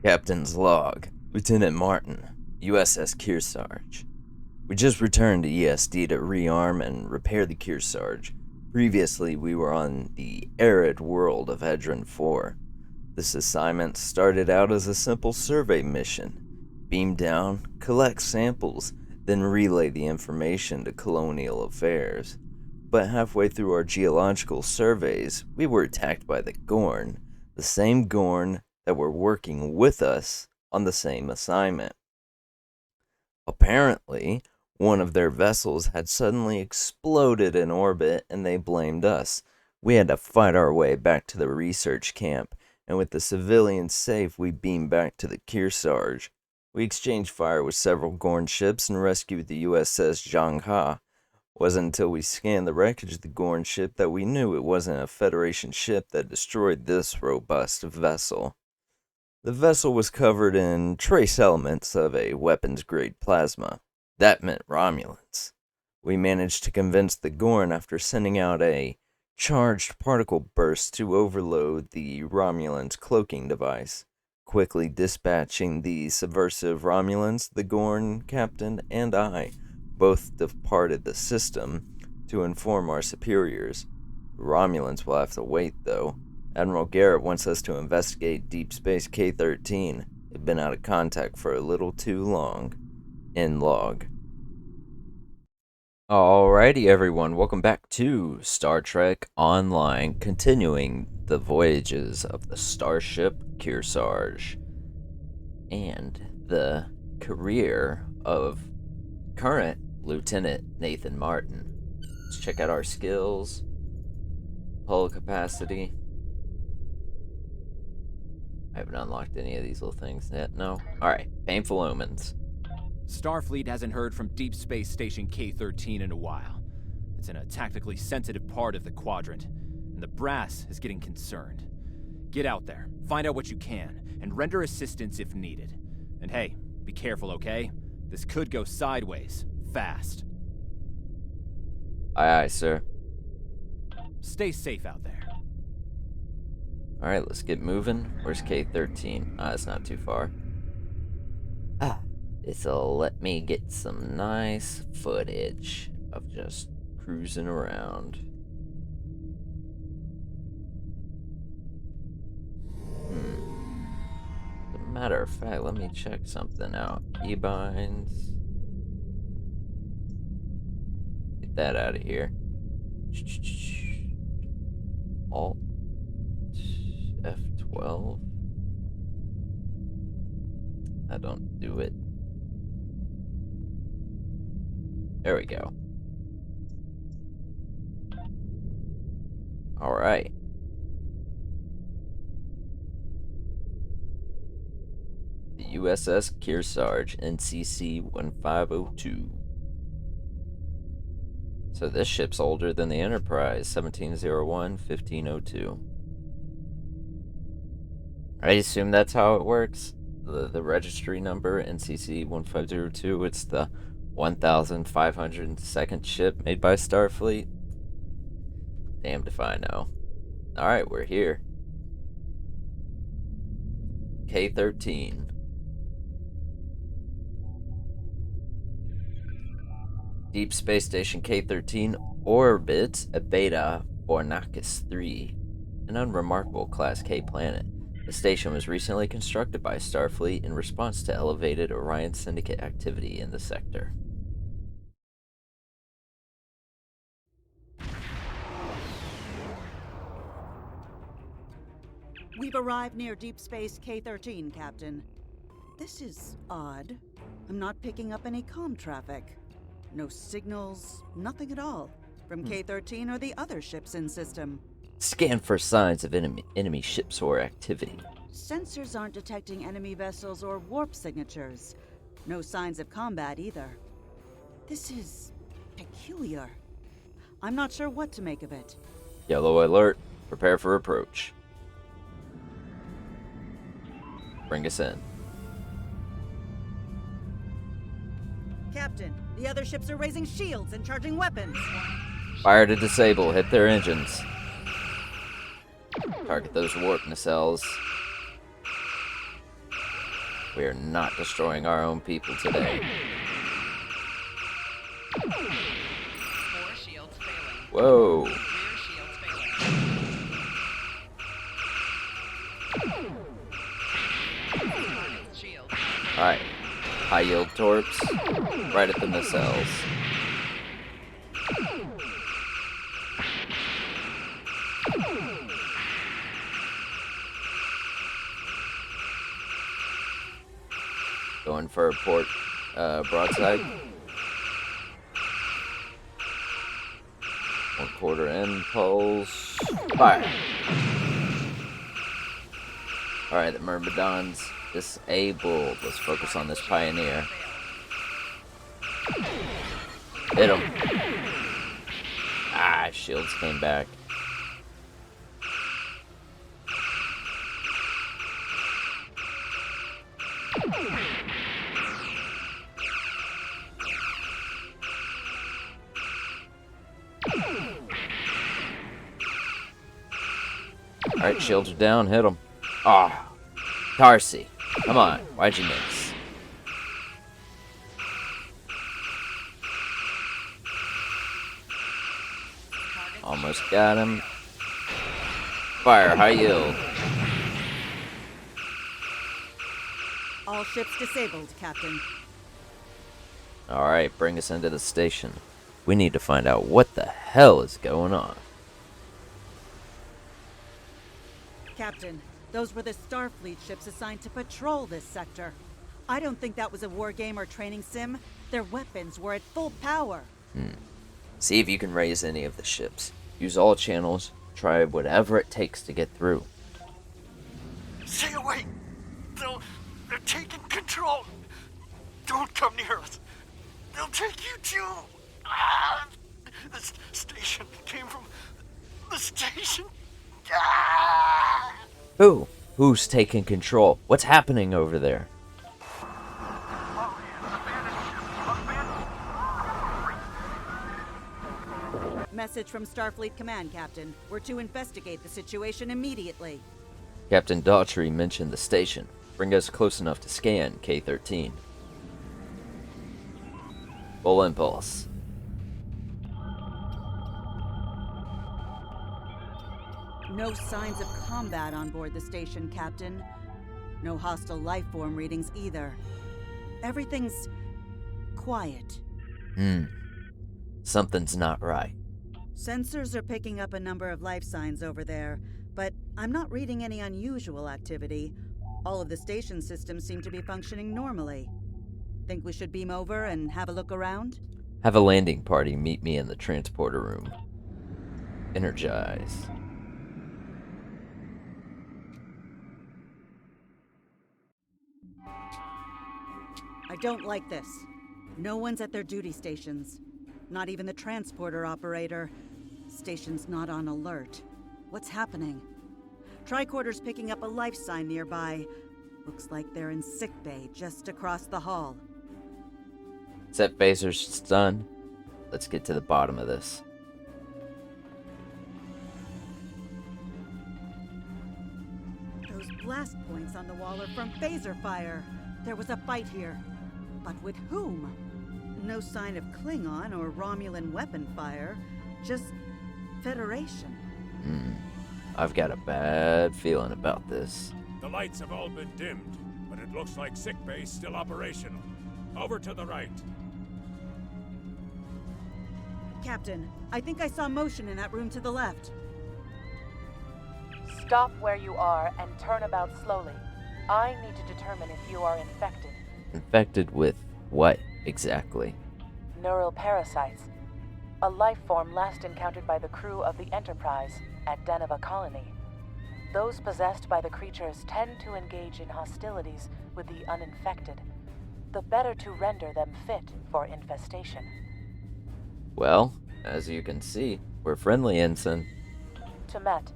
Captain's log. Lieutenant Martin, USS Kearsarge. We just returned to ESD to rearm and repair the Kearsarge. Previously, we were on the arid world of Edron 4. This assignment started out as a simple survey mission. Beam down, collect samples, then relay the information to Colonial Affairs. But halfway through our geological surveys, we were attacked by the Gorn, the same Gorn that were working with us on the same assignment. Apparently, one of their vessels had suddenly exploded in orbit and they blamed us. We had to fight our way back to the research camp, and with the civilians safe, we beamed back to the Kearsarge. We exchanged fire with several Gorn ships and rescued the USS Zhangha. Wasn't until we scanned the wreckage of the Gorn ship that we knew it wasn't a Federation ship that destroyed this robust vessel. The vessel was covered in trace elements of a weapons-grade plasma. That meant Romulans. We managed to convince the Gorn after sending out a charged particle burst to overload the Romulans' cloaking device. Quickly dispatching the subversive Romulans, the Gorn captain and I both departed the system to inform our superiors. The Romulans will have to wait, though. Admiral Garret wants us to investigate Deep Space K-13. They've been out of contact for a little too long. End log. Alrighty, everyone. Welcome back to Star Trek Online, continuing the voyages of the starship Kearsarge and the career of current Lieutenant Nathan Martin. Let's check out our skills. Hull capacity. I haven't unlocked any of these little things yet. No? Alright. Painful Omens. Starfleet hasn't heard from Deep Space Station K-13 in a while. It's in a tactically sensitive part of the quadrant, and the brass is getting concerned. Get out there, find out what you can, and render assistance if needed. And hey, be careful, okay? This could go sideways, fast. Aye, aye, sir. Stay safe out there. Alright, let's get moving. Where's K-13? It's not too far. This'll let me get some nice footage of just cruising around. As a matter of fact, let me check something out. Keybinds. Get that out of here. Alt F12. I don't do it. There we go. Alright. The USS Kearsarge, NCC 1502. So this ship's older than the Enterprise, 1701-1502. I assume that's how it works. The registry number, NCC 1502, it's the 1,502nd ship made by Starfleet. Damned if I know. Alright, we're here. K-13. Deep Space Station K-13 orbits a Beta Bornakis 3, an unremarkable Class K planet. The station was recently constructed by Starfleet in response to elevated Orion Syndicate activity in the sector. We've arrived near Deep Space K-13, Captain. This is odd. I'm not picking up any comm traffic. No signals, nothing at all, from K-13 or the other ships in system. Scan for signs of enemy ships or activity. Sensors aren't detecting enemy vessels or warp signatures. No signs of combat either. This is peculiar. I'm not sure what to make of it. Yellow alert. Prepare for approach. Bring us in. Captain, the other ships are raising shields and charging weapons. Fire to disable. Hit their engines. Target those warp nacelles. We are not destroying our own people today. Four shields failing. Whoa. Rear shields failing. Target's shield. Alright. High yield torps. Right at the nacelles. Going for a port broadside. 1/4 impulse. Fire. Alright, the Myrmidon's disabled. Let's focus on this Pioneer. Hit him. Ah, shields came back. Alright, shields are down, hit them. Ah, Tarsi, come on, why'd you miss? Almost got him. Fire, high yield. All ships disabled, Captain. Alright, bring us into the station. We need to find out what the hell is going on. Captain, those were the Starfleet ships assigned to patrol this sector. I don't think that was a war game or training sim. Their weapons were at full power. See if you can raise any of the ships. Use all channels. Try whatever it takes to get through. Stay away! They're taking control! Don't come near us! They'll take you too! This station came from the station! Who's taking control? What's happening over there? Message from Starfleet Command, Captain. We're to investigate the situation immediately. Captain Daughtry mentioned the station. Bring us close enough to scan K-13. Full impulse. No signs of combat on board the station, Captain. No hostile life form readings either. Everything's quiet. Something's not right. Sensors are picking up a number of life signs over there, but I'm not reading any unusual activity. All of the station systems seem to be functioning normally. Think we should beam over and have a look around? Have a landing party meet me in the transporter room. Energize. I don't like this. No one's at their duty stations. Not even the transporter operator. Station's not on alert. What's happening? Tricorder's picking up a life sign nearby. Looks like they're in sickbay just across the hall. Set phasers stun. Let's get to the bottom of this. Those blast points on the wall are from phaser fire. There was a fight here. But with whom? No sign of Klingon or Romulan weapon fire. Just Federation. I've got a bad feeling about this. The lights have all been dimmed, but it looks like sickbay's still operational. Over to the right. Captain, I think I saw motion in that room to the left. Stop where you are and turn about slowly. I need to determine if you are infected. Infected with what, exactly? Neural parasites. A life form last encountered by the crew of the Enterprise at Deneva Colony. Those possessed by the creatures tend to engage in hostilities with the uninfected, the better to render them fit for infestation. Well, as you can see, we're friendly, Ensign. Temet,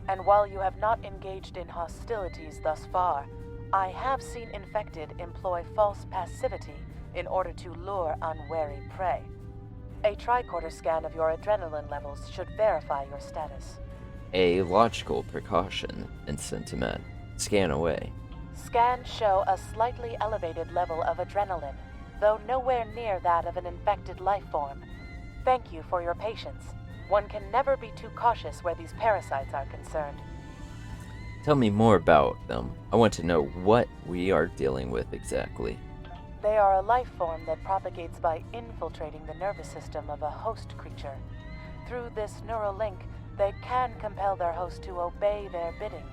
and while you have not engaged in hostilities thus far, I have seen infected employ false passivity in order to lure unwary prey. A tricorder scan of your adrenaline levels should verify your status. A logical precaution, Ensign Temet. Scan away. Scans show a slightly elevated level of adrenaline, though nowhere near that of an infected life form. Thank you for your patience. One can never be too cautious where these parasites are concerned. Tell me more about them. I want to know what we are dealing with exactly. They are a life form that propagates by infiltrating the nervous system of a host creature. Through this neural link, they can compel their host to obey their bidding.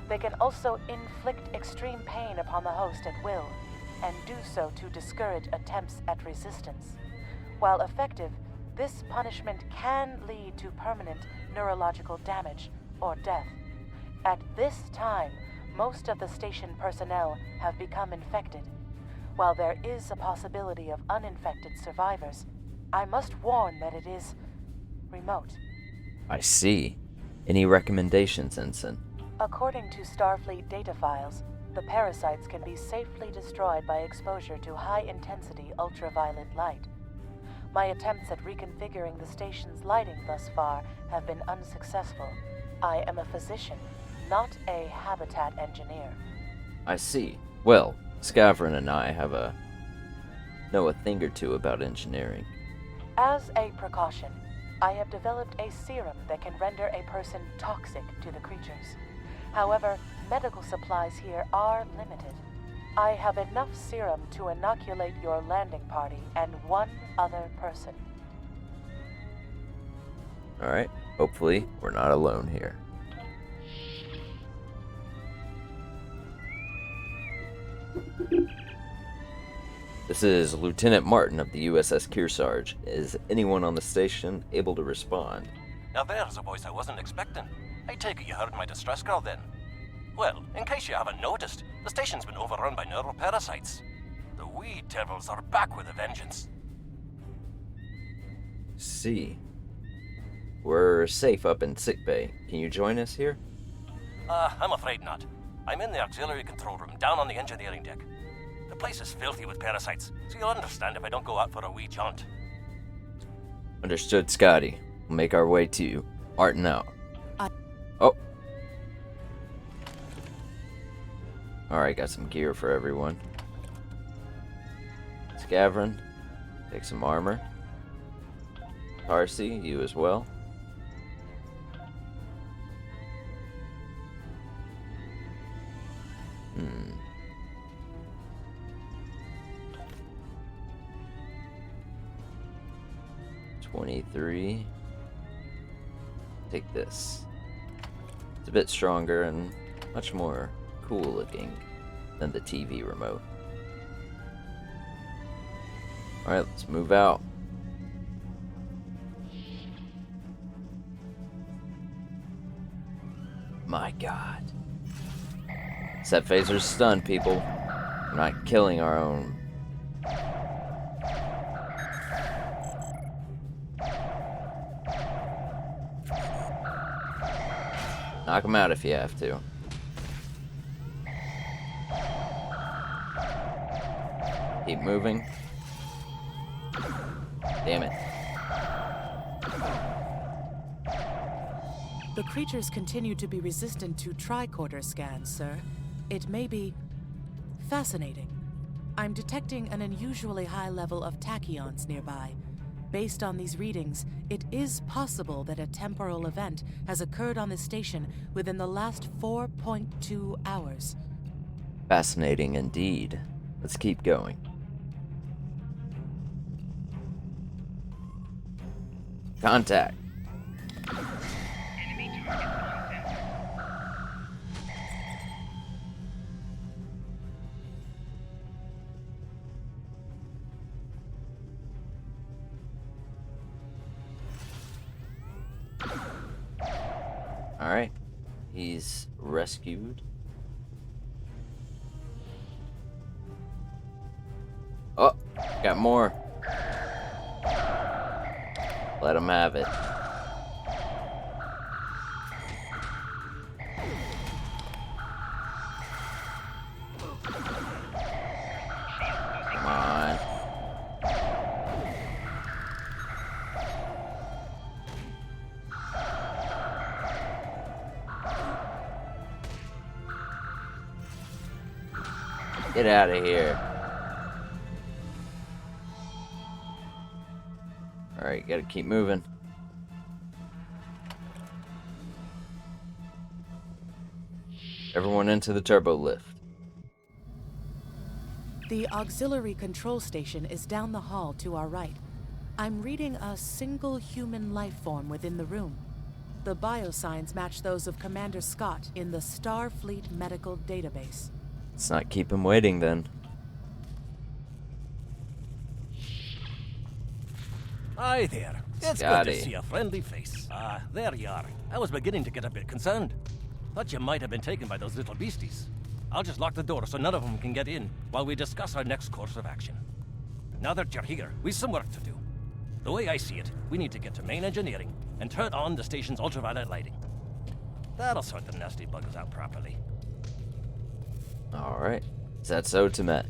They can also inflict extreme pain upon the host at will, and do so to discourage attempts at resistance. While effective, this punishment can lead to permanent neurological damage or death. At this time, most of the station personnel have become infected. While there is a possibility of uninfected survivors, I must warn that it is remote. I see. Any recommendations, Ensign? According to Starfleet data files, the parasites can be safely destroyed by exposure to high-intensity ultraviolet light. My attempts at reconfiguring the station's lighting thus far have been unsuccessful. I am a physician, not a habitat engineer. I see. Well, Scavron and I know a thing or two about engineering. As a precaution, I have developed a serum that can render a person toxic to the creatures. However, medical supplies here are limited. I have enough serum to inoculate your landing party and one other person. Alright, hopefully we're not alone here. This is Lieutenant Martin of the USS Kearsarge. Is anyone on the station able to respond? Now there's a voice I wasn't expecting. I take it you heard my distress call then. Well, in case you haven't noticed, the station's been overrun by neuroparasites. The wee devils are back with a vengeance. See. We're safe up in sickbay. Can you join us here? I'm afraid not. I'm in the auxiliary control room down on the engineering deck. The place is filthy with parasites, so you'll understand if I don't go out for a wee jaunt. Understood, Scotty. We'll make our way to you. Martin out. Oh. Alright, got some gear for everyone. Scavron, take some armor. Tarsi, you as well. Hmm. $23. Take this. It's a bit stronger and much more cool looking than the TV remote. Alright, let's move out. My god. Set phasers stun, people. We're not killing our own. Knock them out if you have to. Keep moving. Damn it. The creatures continue to be resistant to tricorder scans, sir. It may be fascinating. I'm detecting an unusually high level of tachyons nearby. Based on these readings, it is possible that a temporal event has occurred on this station within the last 4.2 hours. Fascinating indeed. Let's keep going. Contact. Enemy target contact. Alright. He's rescued. Oh, got more. Let him have it. Come on. Get out of here. Alright, gotta keep moving. Everyone into the turbo lift. The auxiliary control station is down the hall to our right. I'm reading a single human life form within the room. The biosigns match those of Commander Scott in the Starfleet Medical Database. Let's not keep him waiting then. Hi there. It's good Scotty. to see a friendly face. There you are. I was beginning to get a bit concerned. Thought you might have been taken by those little beasties. I'll just lock the door so none of them can get in while we discuss our next course of action. Now that you're here, we've some work to do. The way I see it, we need to get to main engineering and turn on the station's ultraviolet lighting. That'll sort the nasty bugs out properly. Alright. Is that so, Timet?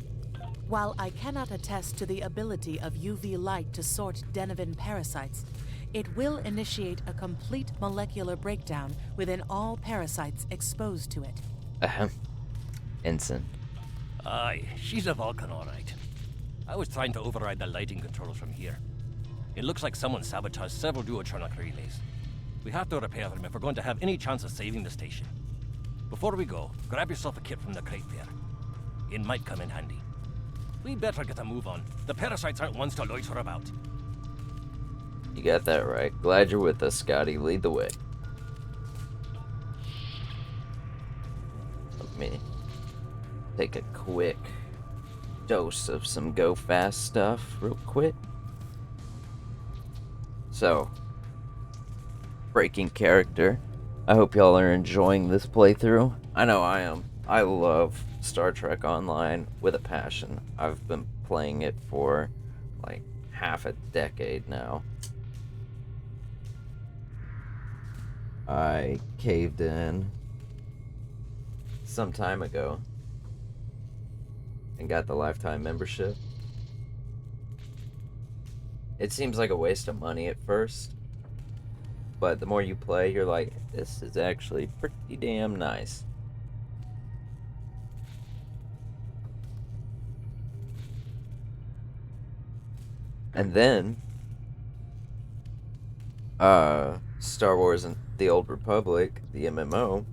While I cannot attest to the ability of UV light to sort Denivan parasites, it will initiate a complete molecular breakdown within all parasites exposed to it. Ahem. Ensign. Aye, she's a Vulcan, all right. I was trying to override the lighting controls from here. It looks like someone sabotaged several duotronic relays. We have to repair them if we're going to have any chance of saving the station. Before we go, grab yourself a kit from the crate there. It might come in handy. We'd better get a move on. The parasites aren't ones to loiter about. You got that right. Glad you're with us, Scotty. Lead the way. Let me take a quick dose of some go fast stuff real quick. So, breaking character. I hope y'all are enjoying this playthrough. I know I am. I love Star Trek Online with a passion. I've been playing it for like half a decade now. I caved in some time ago and got the lifetime membership. It seems like a waste of money at first, but the more you play, you're like, this is actually pretty damn nice. And then, Star Wars and the Old Republic, the MMO,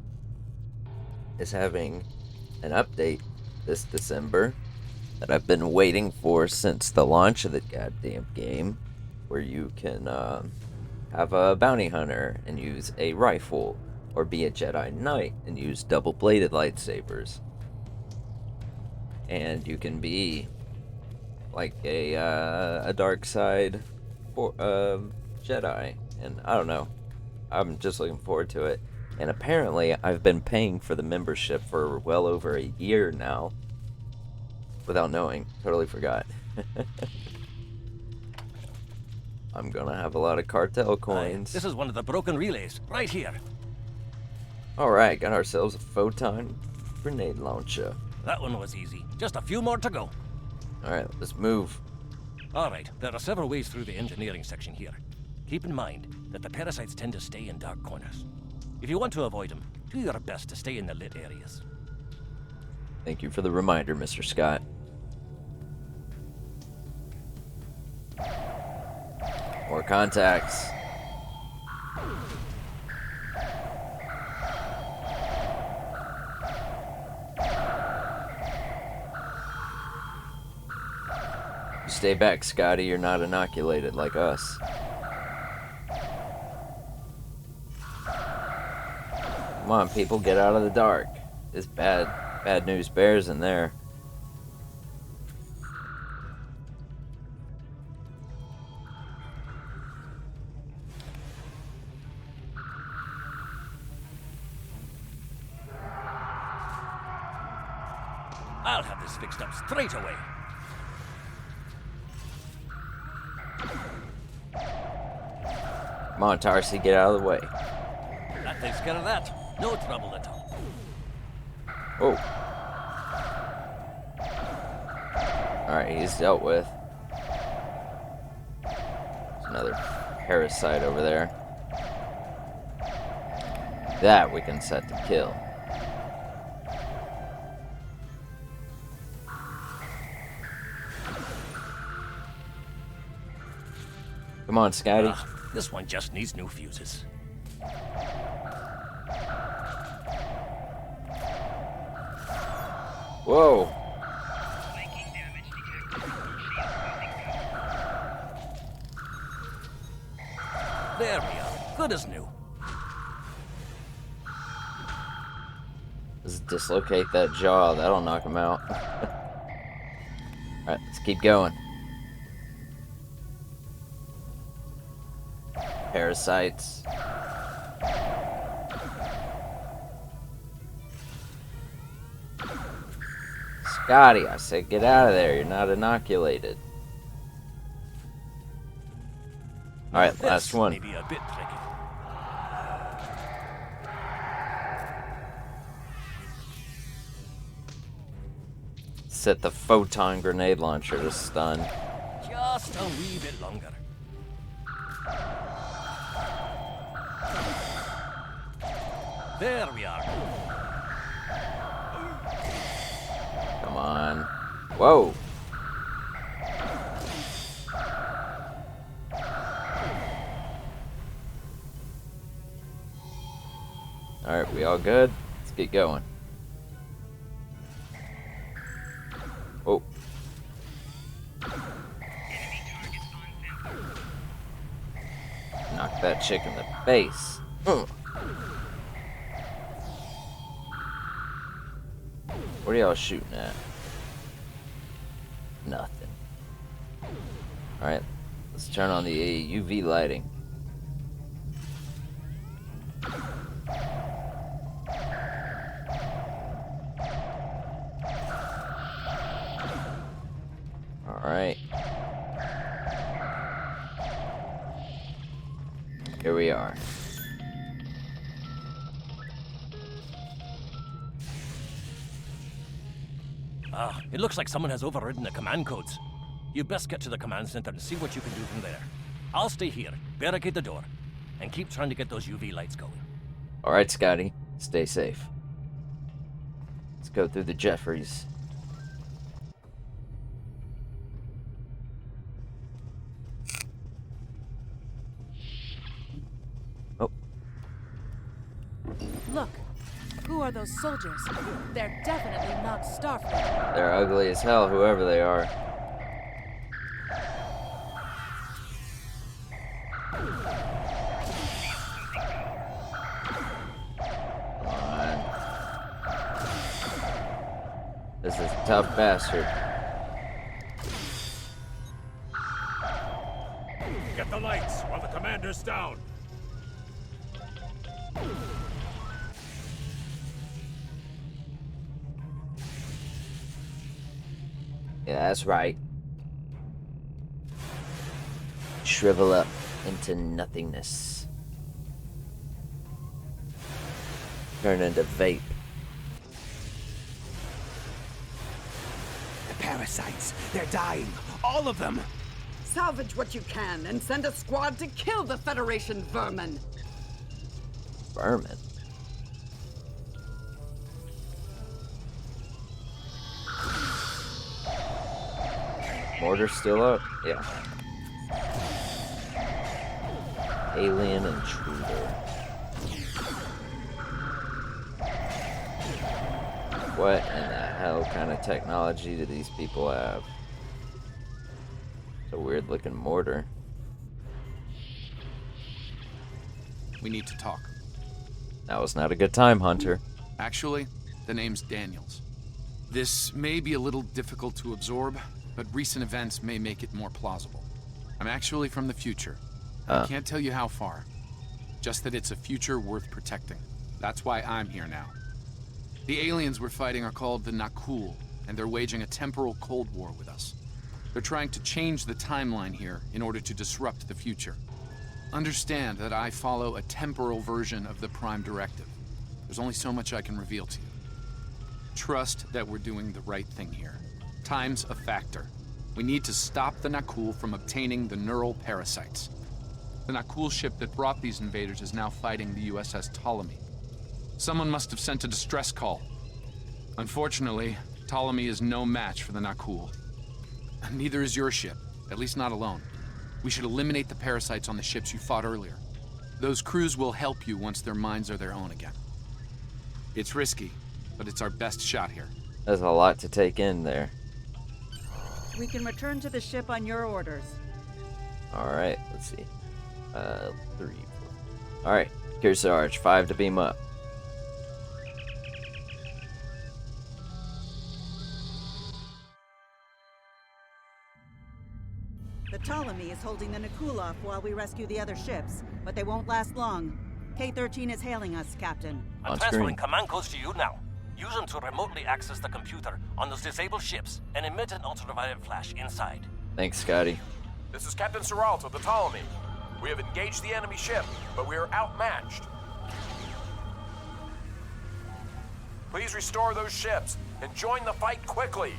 is having an update this December that I've been waiting for since the launch of the goddamn game, where you can have a bounty hunter and use a rifle, or be a Jedi Knight and use double-bladed lightsabers. And you can be like a dark side Jedi, and I don't know. I'm just looking forward to it. And apparently, I've been paying for the membership for well over a year now, without knowing. Totally forgot. I'm gonna have a lot of cartel coins. This is one of the broken relays, right here. Alright, got ourselves a photon grenade launcher. That one was easy. Just a few more to go. Alright, let's move. Alright, there are several ways through the engineering section here. Keep in mind that the parasites tend to stay in dark corners. If you want to avoid them, do your best to stay in the lit areas. Thank you for the reminder, Mr. Scott. More contacts. Stay back, Scotty. You're not inoculated like us. Come on, people, get out of the dark. There's bad news bears in there. I'll have this fixed up straight away. Come on, Tarsi, get out of the way. That takes care of that. No trouble at all. Oh. Alright, he's dealt with. There's another parasite over there. That we can set to kill. Come on, Scotty. This one just needs new fuses. Whoa. Flanking damage detected. Shield There we are. Good as new. Let's dislocate that jaw. That'll knock him out. Alright, let's keep going. Parasites. Scotty, I said get out of there. You're not inoculated. Alright, last one. Maybe a bit tricky. Set the photon grenade launcher to stun. Just a wee bit longer. There we are. Come on. Whoa. Alright, we all good? Let's get going. Oh. Knock that chick in the face. What are y'all shooting at? Nothing. Alright, let's turn on the UV lighting. Alright. Here we are. It looks like someone has overridden the command codes. You best get to the command center and see what you can do from there. I'll stay here, barricade the door, and keep trying to get those UV lights going. Alright, Scotty. Stay safe. Let's go through the Jeffries. Oh. Look, who are those soldiers? They're definitely not Starfleet. They're ugly as hell, whoever they are. Come on. This is a tough bastard. Get the lights while the commander's down. Yeah, that's right. Shrivel up into nothingness. Turn into vape. The parasites, they're dying. All of them. Salvage what you can and send a squad to kill the Federation vermin. Vermin? Mortar still up? Yeah. Alien intruder. What in the hell kind of technology do these people have? It's a weird looking mortar. We need to talk. That was not a good time, Hunter. Actually, the name's Daniels. This may be a little difficult to absorb, but recent events may make it more plausible. I'm actually from the future. I can't tell you how far. Just that it's a future worth protecting. That's why I'm here now. The aliens we're fighting are called the Nakul, and they're waging a temporal Cold War with us. They're trying to change the timeline here in order to disrupt the future. Understand that I follow a temporal version of the Prime Directive. There's only so much I can reveal to you. Trust that we're doing the right thing here. Time's a factor. We need to stop the Nakul from obtaining the neural parasites. The Nakul ship that brought these invaders is now fighting the USS Ptolemy. Someone must have sent a distress call. Unfortunately, Ptolemy is no match for the Nakul. Neither is your ship, at least not alone. We should eliminate the parasites on the ships you fought earlier. Those crews will help you once their minds are their own again. It's risky, but it's our best shot here. There's a lot to take in there. We can return to the ship on your orders. Alright, let's see. 3, 4. Alright, Kearsarge, 5 to beam up. The Ptolemy is holding the Nakulov while we rescue the other ships, but they won't last long. K-13 is hailing us, Captain. I'm On transferring screen. command codes to you now. Use them to remotely access the computer on those disabled ships and emit an ultraviolet flash inside. Thanks, Scotty. This is Captain Seralt of the Ptolemy. We have engaged the enemy ship, but we are outmatched. Please restore those ships and join the fight quickly.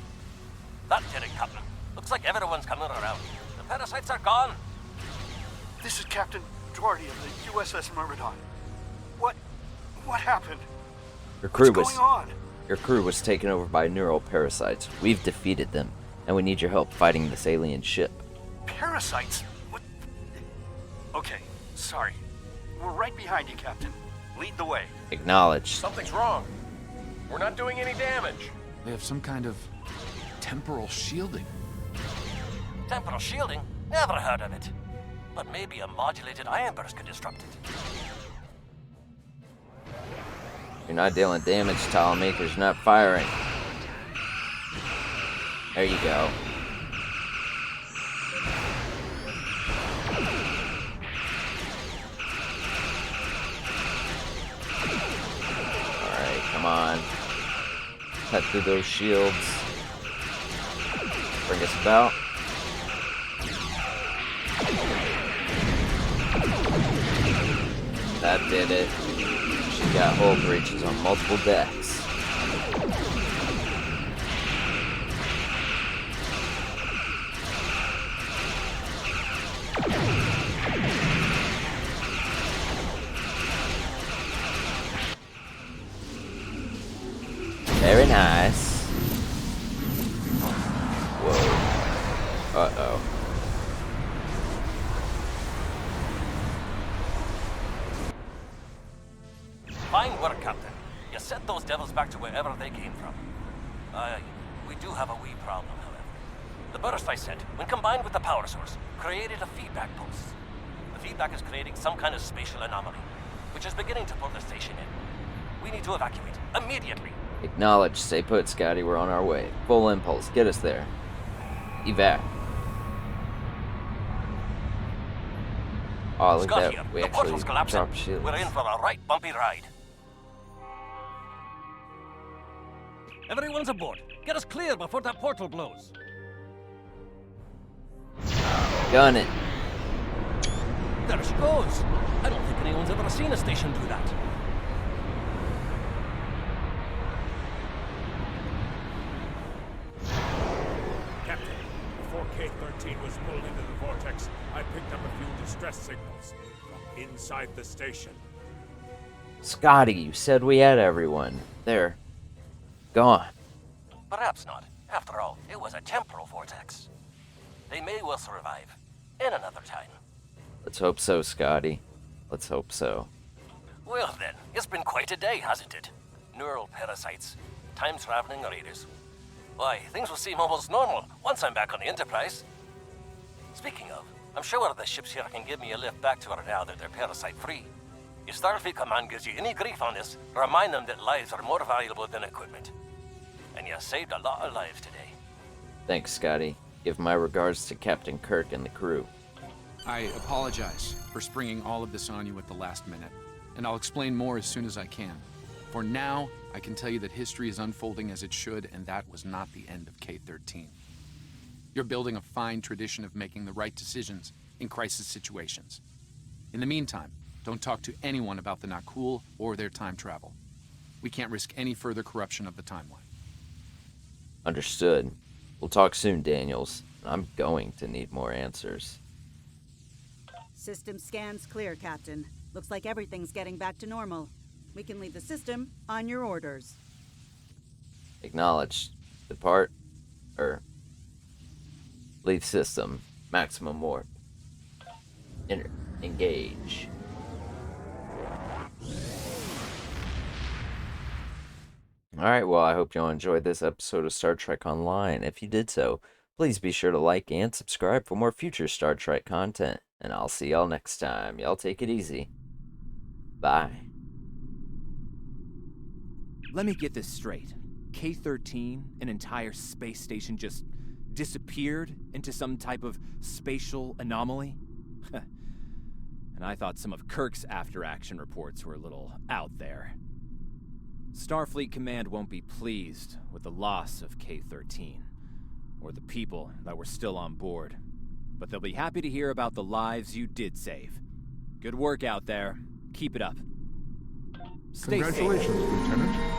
That did it, Captain. Looks like everyone's coming around. The parasites are gone. This is Captain Doherty of the USS Myrmidon. What happened? Your crew What's going on? Your crew was taken over by neural parasites. We've defeated them, and we need your help fighting this alien ship. Parasites? What? Okay, sorry. We're right behind you, Captain. Lead the way. Acknowledged. Something's wrong. We're not doing any damage. They have some kind of temporal shielding. Temporal shielding? Never heard of it. But maybe a modulated ion burst could disrupt it. You're not dealing damage, Ptolemy, because you're not firing. There you go. Alright, come on. Cut through those shields. Bring us about. That did it. She got hull breaches on multiple decks. Very nice. Whoa. Uh-oh. Fine work, Captain. You sent those devils back to wherever they came from. We do have a wee problem, however. The burst I sent, when combined with the power source, created a feedback pulse. The feedback is creating some kind of spatial anomaly, which is beginning to pull the station in. We need to evacuate, immediately. Acknowledge. Stay put, Scotty. We're on our way. Full impulse. Get us there. Evac. Oh, look at Scott here. that. We The actually portal's collapsing. dropped shields. We're in for a right bumpy ride. Everyone's aboard. Get us clear before that portal blows. Gun it. There she goes. I don't think anyone's ever seen a station do that. Captain, before K-13 was pulled into the vortex, I picked up a few distress signals from inside the station. Scotty, you said we had everyone. They're gone. Perhaps not. After all, it was a temporal vortex. They may well survive. In another time. Let's hope so, Scotty. Let's hope so. Well then, it's been quite a day, hasn't it? Neural parasites, time-traveling raiders. Why, things will seem almost normal once I'm back on the Enterprise. Speaking of, I'm sure the ships here can give me a lift back to her now that they're parasite-free. If Starfleet Command gives you any grief on this, remind them that lives are more valuable than equipment. And you saved a lot of lives today. Thanks, Scotty. Give my regards to Captain Kirk and the crew. I apologize for springing all of this on you at the last minute, and I'll explain more as soon as I can. For now, I can tell you that history is unfolding as it should, and that was not the end of K-13. You're building a fine tradition of making the right decisions in crisis situations. In the meantime, don't talk to anyone about the Nakul or their time travel. We can't risk any further corruption of the timeline. Understood. We'll talk soon, Daniels. I'm going to need more answers. System scans clear, Captain. Looks like everything's getting back to normal. We can leave the system on your orders. Acknowledged. Depart. Leave system. Maximum warp. engage. Alright, well, I hope y'all enjoyed this episode of Star Trek Online. If you did so, please be sure to like and subscribe for more future Star Trek content. And I'll see y'all next time. Y'all take it easy. Bye. Let me get this straight. K-13, an entire space station, just disappeared into some type of spatial anomaly? And I thought some of Kirk's after-action reports were a little out there. Starfleet Command won't be pleased with the loss of K-13, or the people that were still on board. But they'll be happy to hear about the lives you did save. Good work out there. Keep it up. Stay safe. Congratulations, Lieutenant.